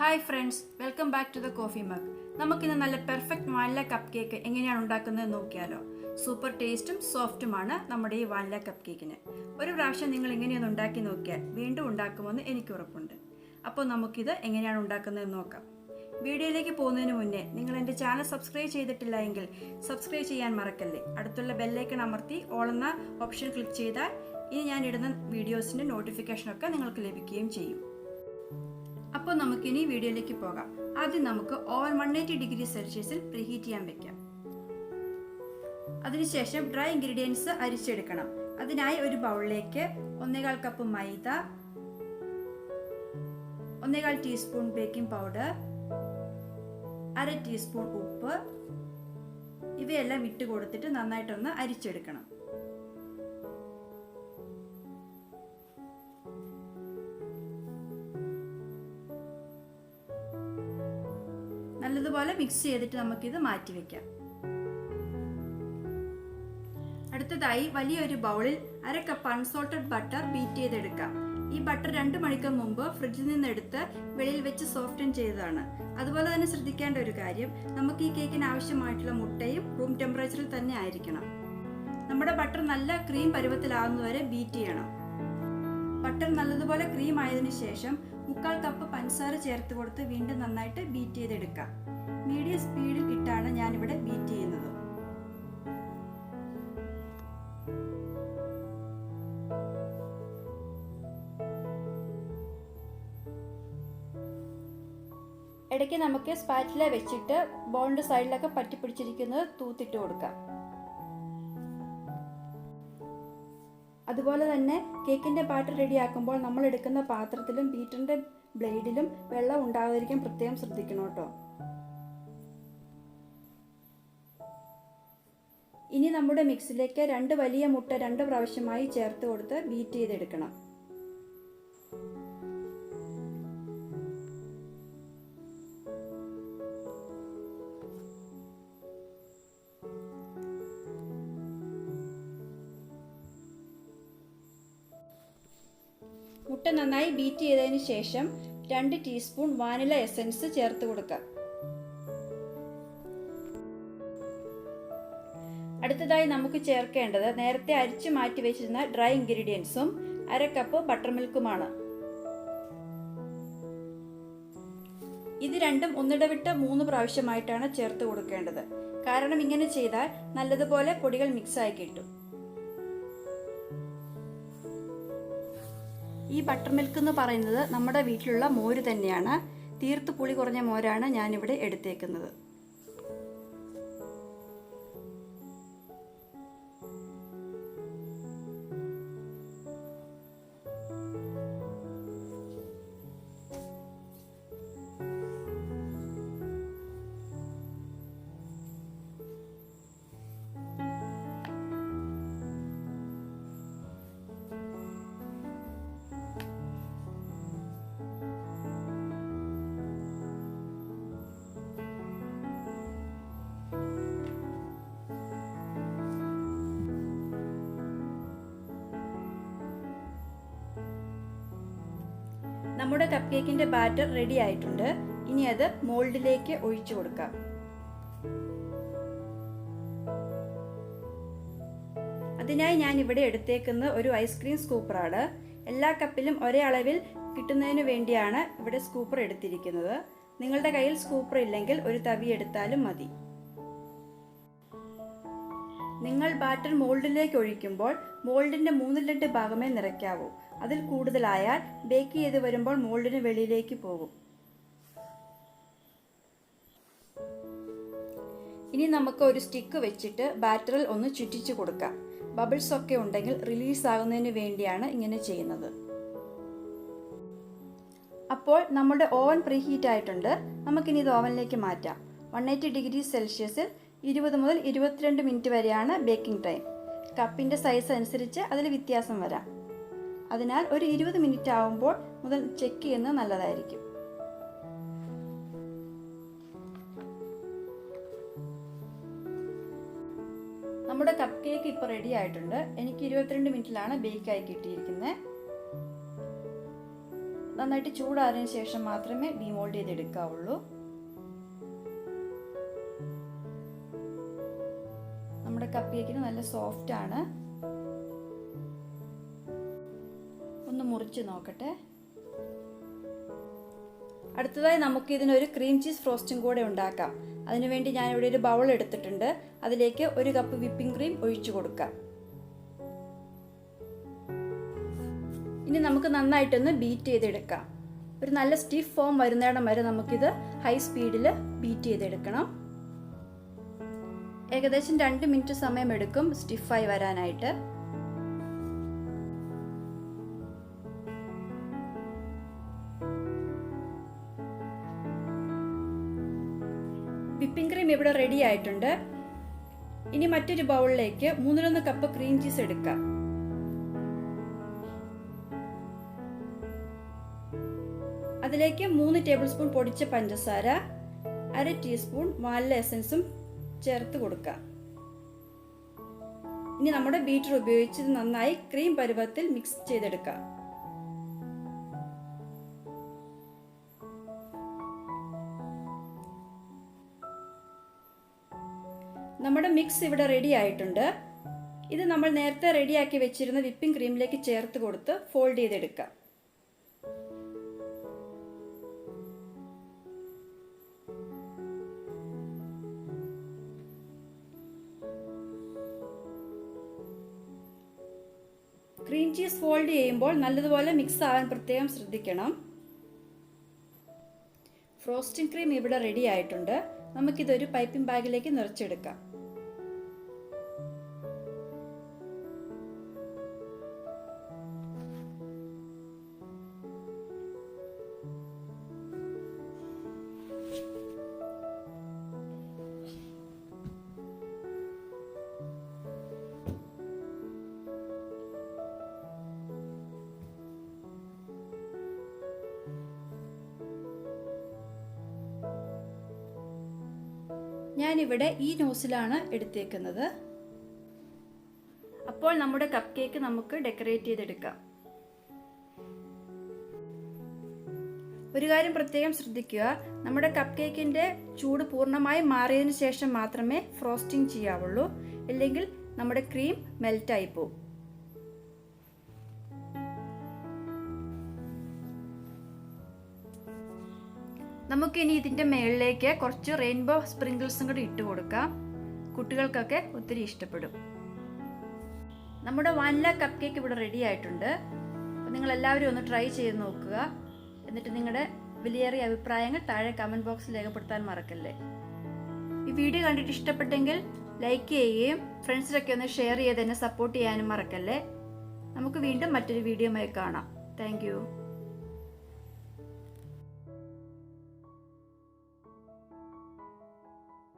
Hi friends, welcome back to the coffee mug. നമുക്കിന്ന് നല്ല perfect vanilla cup cake എങ്ങനെയാണ് ഉണ്ടാക്കുന്നത് നോക്കിയാലോ. സൂപ്പർ ടേസ്റ്റും സോഫ്റ്റുമാണ് നമ്മുടെ ഈ വാനില കപ്പ് കേക്കിന്. ഒരു പ്രാവശ്യം നിങ്ങൾ ഇങ്ങനെയൊന്ന് ഉണ്ടാക്കി നോക്കിയാൽ വീണ്ടും ഉണ്ടാക്കുമെന്ന് എനിക്ക് ഉറപ്പുണ്ട്. അപ്പോൾ നമുക്കിത് എങ്ങനെയാണ് ഉണ്ടാക്കുന്നത് നോക്കാം. വീഡിയോയിലേക്ക് പോകുന്നതിന് മുന്നേ നിങ്ങൾ എൻ്റെ ചാനൽ സബ്സ്ക്രൈബ് ചെയ്തിട്ടില്ല എങ്കിൽ സബ്സ്ക്രൈബ് ചെയ്യാൻ മറക്കല്ലേ. അടുത്തുള്ള ബെല്ലൈക്കൺ അമർത്തി ഓൾ എന്ന ഓപ്ഷൻ ക്ലിക്ക് ചെയ്താൽ ഇനി ഞാൻ ഇടുന്ന വീഡിയോസിൻ്റെ നോട്ടിഫിക്കേഷനൊക്കെ നിങ്ങൾക്ക് ലഭിക്കുകയും ചെയ്യും. അപ്പോൾ നമുക്കിനി വീഡിയോയിലേക്ക് പോകാം. ആദ്യം നമുക്ക് ഓവൻ 180 ഡിഗ്രി സെൽഷ്യസിൽ പ്രീഹീറ്റ് ചെയ്യാൻ വെക്കാം. അതിനുശേഷം ഡ്രൈ ഇൻഗ്രീഡിയൻസ് അരിച്ചെടുക്കണം. അതിനായി ഒരു ബൗളിലേക്ക് 1/4 കപ്പ് മൈദ, 1/4 ടീസ്പൂൺ ബേക്കിംഗ് പൗഡർ, 1/2 ടീസ്പൂൺ ഉപ്പ് ഇവയെല്ലാം ഇട്ട് കൊടുത്തിട്ട് നന്നായിട്ടൊന്ന് അരിച്ചെടുക്കണം. നല്ലതുപോലെ മിക്സ് ചെയ്തിട്ട് നമുക്കിത് മാറ്റി വെക്കാം. അടുത്തതായി വലിയൊരു ബൗളിൽ 1/2 കപ്പ് അൺസോൾട്ടഡ് ബട്ടർ ബീറ്റ് ചെയ്തെടുക്കാം. ഈ ബട്ടർ 2 മണിക്കൂർ മുമ്പ് ഫ്രിഡ്ജിൽ നിന്ന് എടുത്ത് വെളിയിൽ വെച്ച് സോഫ്റ്റൻ ചെയ്തതാണ്. അതുപോലെ തന്നെ ശ്രദ്ധിക്കേണ്ട ഒരു കാര്യം, നമുക്ക് ഈ കേക്കിന് ആവശ്യമായിട്ടുള്ള മുട്ടയും റൂം ടെമ്പറേച്ചറിൽ തന്നെ ആയിരിക്കണം. നമ്മുടെ ബട്ടർ നല്ല ക്രീം പരുവത്തിലാവുന്നതുവരെ ബീറ്റ് ചെയ്യണം. ബട്ടർ നല്ലതുപോലെ ക്രീം ആയതിനു ശേഷം 1/4 കപ്പ് പഞ്ചസാര ചേർത്ത് കൊടുത്ത് വീണ്ടും നന്നായിട്ട് ബീറ്റ് ചെയ്തെടുക്കാം. മീഡിയം സ്പീഡിൽ ഇട്ടാണ് ഞാനിവിടെ ബീറ്റ് ചെയ്യുന്നത്. ഇടയ്ക്ക് നമുക്ക് സ്പാറ്റില വെച്ചിട്ട് ബോളിന്റെ സൈഡിലൊക്കെ പറ്റിപ്പിടിച്ചിരിക്കുന്നത് തൂത്തിട്ട് കൊടുക്കാം. അതുപോലെ തന്നെ കേക്കിന്റെ ബാറ്റർ റെഡിയാക്കുമ്പോൾ നമ്മൾ എടുക്കുന്ന പാത്രത്തിലും ബീറ്ററിന്റെ ബ്ലേഡിലും വെള്ളം ഉണ്ടാകാതിരിക്കാൻ പ്രത്യേകം ശ്രദ്ധിക്കണം കേട്ടോ. ഇനി നമ്മുടെ മിക്സിലേക്ക് 2 വലിയ മുട്ട 2 പ്രാവശ്യമായി ചേർത്ത് കൊടുത്ത് ബീറ്റ് ചെയ്തെടുക്കണം. മുട്ട നന്നായി ബീറ്റ് ചെയ്തതിന് ശേഷം 2 ടീസ്പൂൺ വാനില എസൻസ് ചേർത്ത് കൊടുക്കാം. അടുത്തതായി നമുക്ക് ചേർക്കേണ്ടത് നേരത്തെ അരിച്ചു മാറ്റി വെച്ചിരുന്ന ഡ്രൈ ഇൻഗ്രീഡിയൻസും 1/2 കപ്പ് ബട്ടർ മിൽക്കുമാണ്. ഇത് രണ്ടും ഒന്നിടവിട്ട് 3 പ്രാവശ്യമായിട്ടാണ് ചേർത്ത് കൊടുക്കേണ്ടത്. കാരണം ഇങ്ങനെ ചെയ്താൽ നല്ലതുപോലെ പൊടികൾ മിക്സ് ആയി കിട്ടും. ഈ ബട്ടർ മിൽക്ക് എന്ന് പറയുന്നത് നമ്മുടെ വീട്ടിലുള്ള മോര് തന്നെയാണ്. തീർത്ത് പുളി കുറഞ്ഞ മോരാണ് ഞാനിവിടെ എടുത്തേക്കുന്നത്. നമ്മുടെ കപ്പ് കേക്കിന്റെ ബാറ്റർ റെഡി ആയിട്ടുണ്ട്. ഇനി അത് മോൾഡിലേക്ക് ഒഴിച്ചു കൊടുക്കാം. അതിനായി ഞാൻ ഇവിടെ എടുത്തേക്കുന്ന ഒരു ഐസ്ക്രീം സ്കൂപ്പറാണ്. എല്ലാ കപ്പിലും ഒരേ അളവിൽ കിട്ടുന്നതിന് വേണ്ടിയാണ് ഇവിടെ സ്കൂപ്പർ എടുത്തിരിക്കുന്നത്. നിങ്ങളുടെ കയ്യിൽ സ്കൂപ്പർ ഇല്ലെങ്കിൽ ഒരു തവി എടുത്താലും മതി. നിങ്ങൾ ബാറ്റർ മോൾഡിലേക്ക് ഒഴിക്കുമ്പോൾ മോൾഡിന്റെ 1/2 ഭാഗമേ നിറയ്ക്കാവൂ. അതിൽ കൂടുതലായാൽ ബേക്ക് ചെയ്ത് വരുമ്പോൾ മോൾഡിന് വെളിയിലേക്ക് പോകും. ഇനി നമുക്ക് ഒരു സ്റ്റിക്ക് വെച്ചിട്ട് ബാറ്ററിൽ ഒന്ന് ചുറ്റിച്ചു കൊടുക്കാം. ബബിൾസ് ഒക്കെ ഉണ്ടെങ്കിൽ റിലീസ് ആകുന്നതിന് വേണ്ടിയാണ് ഇങ്ങനെ ചെയ്യുന്നത്. അപ്പോൾ നമ്മുടെ ഓവൻ പ്രീഹീറ്റ് ആയിട്ടുണ്ട്. നമുക്കിനി ഇത് ഓവനിലേക്ക് മാറ്റാം. 180 ഡിഗ്രി സെൽഷ്യസിൽ 20 മുതൽ 22 മിനിറ്റ് വരെയാണ് ബേക്കിംഗ് ടൈം. കപ്പിന്റെ സൈസ് അനുസരിച്ച് അതിൽ വ്യത്യാസം വരാം. അതിനാൽ ഒരു 20 മിനിറ്റ് ആവുമ്പോൾ മുതൽ ചെക്ക് ചെയ്യുന്നത് നല്ലതായിരിക്കും. നമ്മുടെ കപ്പ് കേക്ക് ഇപ്പോൾ റെഡി ആയിട്ടുണ്ട്. എനിക്ക് 22 മിനിറ്റിലാണ് ബേക്കായി കിട്ടിയിരിക്കുന്നത്. നന്നായിട്ട് ചൂടാറിയതിന് ശേഷം മാത്രമേ ഡീമോൾഡ് ചെയ്തെടുക്കാവുള്ളൂ. നമ്മുടെ കപ്പ് കേക്കിന് നല്ല സോഫ്റ്റ് ആണ്. ഒന്ന് മുറിച്ച് നോക്കട്ടെ. അടുത്തതായി നമുക്ക് ഇതിനൊരു ക്രീം ചീസ് ഫ്രോസ്റ്റും കൂടെ ഉണ്ടാക്കാം. അതിനുവേണ്ടി ഞാനിവിടെ ഒരു ബൗൾ എടുത്തിട്ടുണ്ട്. അതിലേക്ക് 1 കപ്പ് വിപ്പിംഗ് ക്രീം ഒഴിച്ചു കൊടുക്കാം. ഇനി നമുക്ക് നന്നായിട്ടൊന്ന് ബീറ്റ് ചെയ്തെടുക്കാം. ഒരു നല്ല സ്റ്റിഫ് ഫോം വരുന്നിടം വരെ നമുക്കിത് ഹൈ സ്പീഡിൽ ബീറ്റ് ചെയ്തെടുക്കണം. ഏകദേശം 2 മിനിറ്റ് സമയമെടുക്കും സ്റ്റിഫായി വരാനായിട്ട്. വിപ്പിംഗ് ക്രീം ഇവിടെ റെഡി ആയിട്ടുണ്ട്. ഇനി മറ്റൊരു ബൗളിലേക്ക് 3 കപ്പ് ക്രീം ചീസ് എടുക്കാം. അതിലേക്ക് 3 ടേബിൾ സ്പൂൺ പൊടിച്ച പഞ്ചസാര, 1/2 ടീസ്പൂൺ വാനില എസൻസും ചേർത്ത് കൊടുക്കാം. ഇനി നമ്മുടെ ബീറ്റർ ഉപയോഗിച്ച് നന്നായി ക്രീം പരുവത്തിൽ മിക്സ് ചെയ്തെടുക്കാം. നമ്മുടെ മിക്സ് ഇവിടെ റെഡി ആയിട്ടുണ്ട്. ഇത് നമ്മൾ നേരത്തെ റെഡിയാക്കി വെച്ചിരുന്ന വിപ്പിംഗ് ക്രീമിലേക്ക് ചേർത്ത് കൊടുത്ത് ഫോൾഡ് ചെയ്തെടുക്കാം. ക്രീം ചീസ് ഫോൾഡ് ചെയ്യുമ്പോൾ നല്ലതുപോലെ മിക്സ് ആവാൻ പ്രത്യേകം ശ്രദ്ധിക്കണം. ഫ്രോസ്റ്റിംഗ് ക്രീം ഇവിടെ റെഡി ആയിട്ടുണ്ട്. നമുക്കിതൊരു പൈപ്പിംഗ് ബാഗിലേക്ക് നിറച്ചെടുക്കാം. ഞാനിവിടെ ഈ നോസിലാണ് എടുത്തേക്കുന്നത്. അപ്പോൾ നമ്മുടെ കപ്പ് കേക്ക് നമുക്ക് ഡെക്കറേറ്റ് ചെയ്തെടുക്കാം. ഒരു കാര്യം പ്രത്യേകം ശ്രദ്ധിക്കുക, നമ്മുടെ കപ്പ് കേക്കിൻ്റെ ചൂട് പൂർണ്ണമായും മാറിയതിനു ശേഷം മാത്രമേ ഫ്രോസ്റ്റിംഗ് ചെയ്യാവുള്ളൂ. ഇല്ലെങ്കിൽ നമ്മുടെ ക്രീം മെൽറ്റായി പോകും. നമുക്കിനി ഇതിൻ്റെ മുകളിലേക്ക് കുറച്ച് റെയിൻബോ സ്പ്രിങ്കിൾസും കൂടി ഇട്ട് കൊടുക്കാം. കുട്ടികൾക്കൊക്കെ ഒത്തിരി ഇഷ്ടപ്പെടും. നമ്മുടെ വാനില കപ്പ് കേക്ക് ഇവിടെ റെഡി ആയിട്ടുണ്ട്. അപ്പോൾ നിങ്ങളെല്ലാവരും ഒന്ന് ട്രൈ ചെയ്ത് നോക്കുക. എന്നിട്ട് നിങ്ങളുടെ വിലയേറിയ അഭിപ്രായങ്ങൾ താഴെ കമൻറ്റ് ബോക്സിൽ രേഖപ്പെടുത്താൻ മറക്കല്ലേ. ഈ വീഡിയോ കണ്ടിട്ട് ഇഷ്ടപ്പെട്ടെങ്കിൽ ലൈക്ക് ചെയ്യുകയും ഫ്രണ്ട്സിലൊക്കെ ഒന്ന് ഷെയർ ചെയ്ത് എന്നെ സപ്പോർട്ട് ചെയ്യാനും മറക്കല്ലേ. നമുക്ക് വീണ്ടും മറ്റൊരു വീഡിയോയുമായി കാണാം. Thank you.